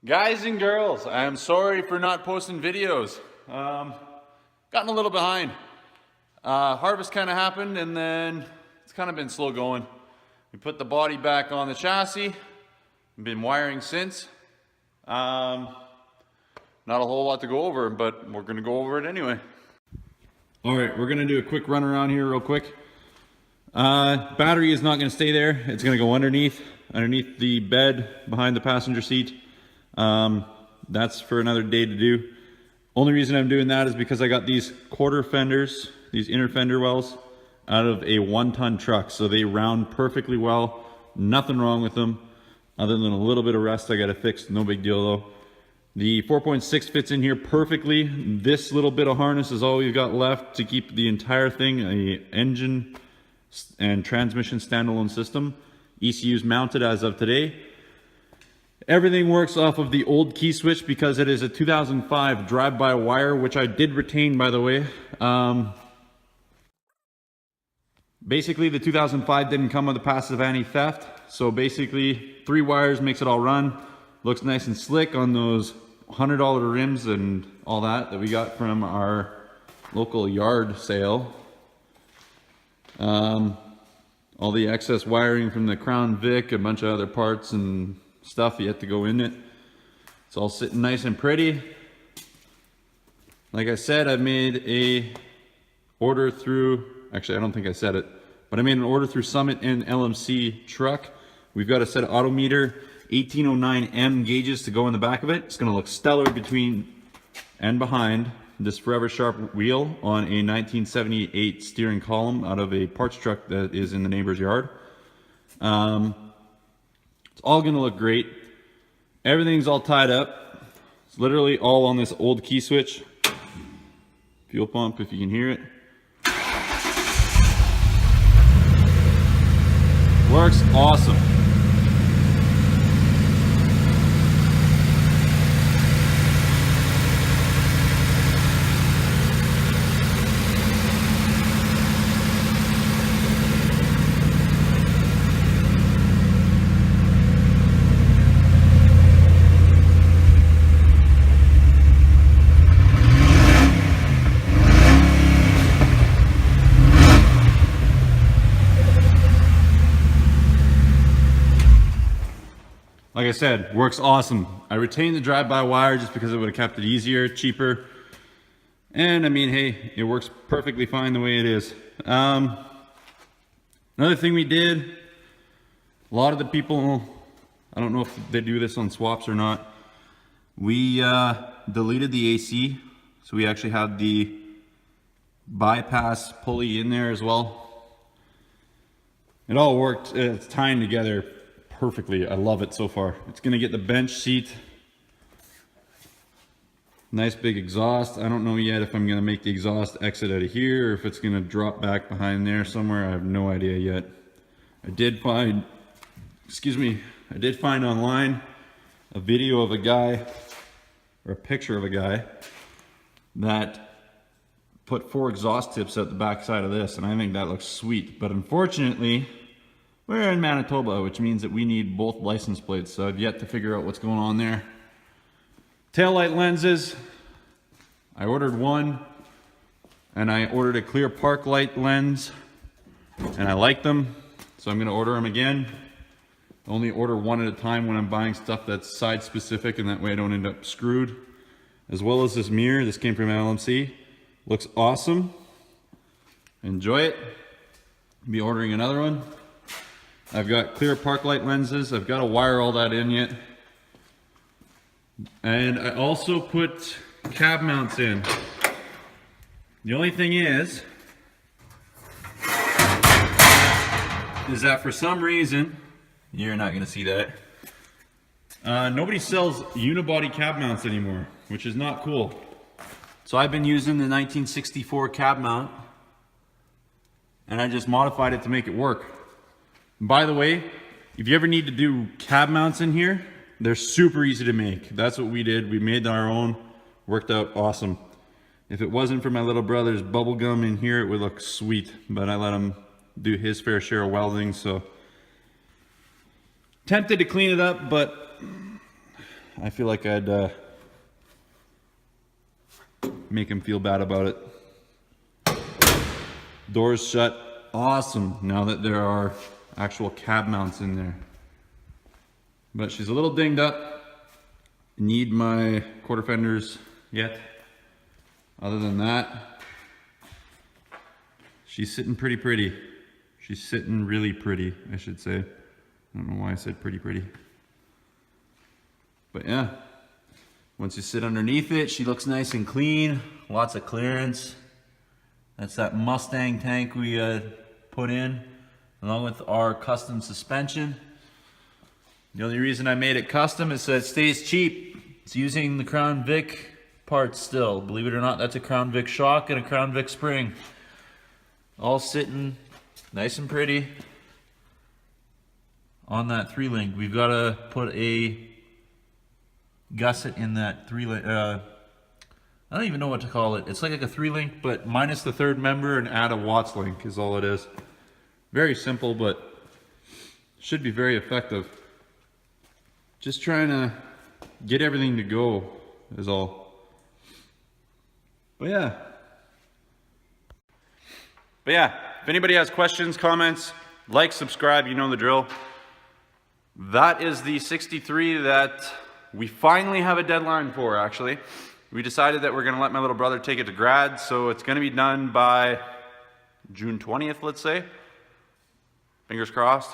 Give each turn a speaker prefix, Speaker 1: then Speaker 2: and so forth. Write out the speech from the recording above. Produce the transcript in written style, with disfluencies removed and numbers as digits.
Speaker 1: Guys and girls, I'm sorry for not posting videos. Gotten a little behind. Harvest kind of happened and then it's kind of been slow going. We put the body back on the chassis. Been wiring since. Not a whole lot to go over, but we're gonna go over it anyway. All right, we're gonna do a quick run around here real quick. Battery is not gonna stay there. It's gonna go underneath the bed behind the passenger seat. That's for another day to do. Only reason I'm doing that is because I got these quarter fenders, these inner fender wells, out of a 1-ton truck. So they round perfectly well. Nothing wrong with them, other than a little bit of rust I gotta fix. No big deal though. The 4.6 fits in here perfectly. This little bit of harness is all we've got left to keep the entire thing a engine and transmission standalone system. ECU's mounted as of today. Everything works off of the old key switch because it is a 2005 drive-by-wire, which I did retain, by the way. Basically, the 2005 didn't come with a passive anti-theft. So basically, 3 wires makes it all run. Looks nice and slick on those $100 rims and all that we got from our local yard sale. All the excess wiring from the Crown Vic, a bunch of other parts and stuff yet to go in it. It's all sitting nice and pretty. Like I said, I made a order through, actually I don't think I said it, but I made an order through Summit and LMC truck. We've got a set of Autometer 1809M gauges to go in the back of it. It's gonna look stellar between and behind this Forever Sharp wheel on a 1978 steering column out of a parts truck that is in the neighbor's yard. It's all gonna look great. Everything's all tied up. It's literally all on this old key switch. Fuel pump, if you can hear it. Works awesome. Like I said, works awesome. I retained the drive-by-wire just because it would have kept it easier, cheaper. And I mean, hey, it works perfectly fine the way it is. Another thing we did, a lot of the people, I don't know if they do this on swaps or not, we deleted the AC. So we actually have the bypass pulley in there as well. It all worked, it's tying together perfectly. I love it so far. It's gonna get the bench seat. Nice big exhaust. I don't know yet if I'm gonna make the exhaust exit out of here or if it's gonna drop back behind there somewhere. I have no idea yet. I did find online a video of a guy, or a picture of a guy, that put 4 exhaust tips at the back side of this, and I think that looks sweet. But unfortunately, we're in Manitoba, which means that we need both license plates, so I've yet to figure out what's going on there. Taillight lenses, I ordered one, and I ordered a clear park light lens, and I like them, so I'm gonna order them again. Only order one at a time when I'm buying stuff that's side specific, and that way I don't end up screwed. As well as this mirror, this came from LMC. Looks awesome. Enjoy it. Be ordering another one. I've got clear park light lenses. I've got to wire all that in yet. And I also put cab mounts in. The only thing is that for some reason, you're not going to see that, nobody sells unibody cab mounts anymore, which is not cool. So I've been using the 1964 cab mount, and I just modified it to make it work. By the way, if you ever need to do cab mounts in here, they're super easy to make. That's what we did. We made our own. Worked out awesome. If it wasn't for my little brother's bubble gum in here, it would look sweet. But I let him do his fair share of welding, so tempted to clean it up, but I feel like I'd make him feel bad about it. Doors shut. Awesome, now that there are actual cab mounts in there. But she's a little dinged up. Need my quarter fenders yet. Other than that, she's sitting pretty. She's sitting really pretty, I should say. I don't know why I said pretty. But yeah, once you sit underneath it, she looks nice and clean. Lots of clearance. That's that Mustang tank we put in, along with our custom suspension. The only reason I made it custom is so it stays cheap. It's using the Crown Vic parts still. Believe it or not, that's a Crown Vic shock and a Crown Vic spring. All sitting nice and pretty on that 3-link. We've got to put a gusset in that 3-link. I don't even know what to call it. It's like a 3-link, but minus the third member and add a Watts link is all it is. Very simple, but should be very effective. Just trying to get everything to go is all. But yeah, if anybody has questions, comments, like, subscribe, you know the drill. That is the 63 that we finally have a deadline for, actually. We decided that we're going to let my little brother take it to grad, so it's going to be done by June 20th, let's say. Fingers crossed.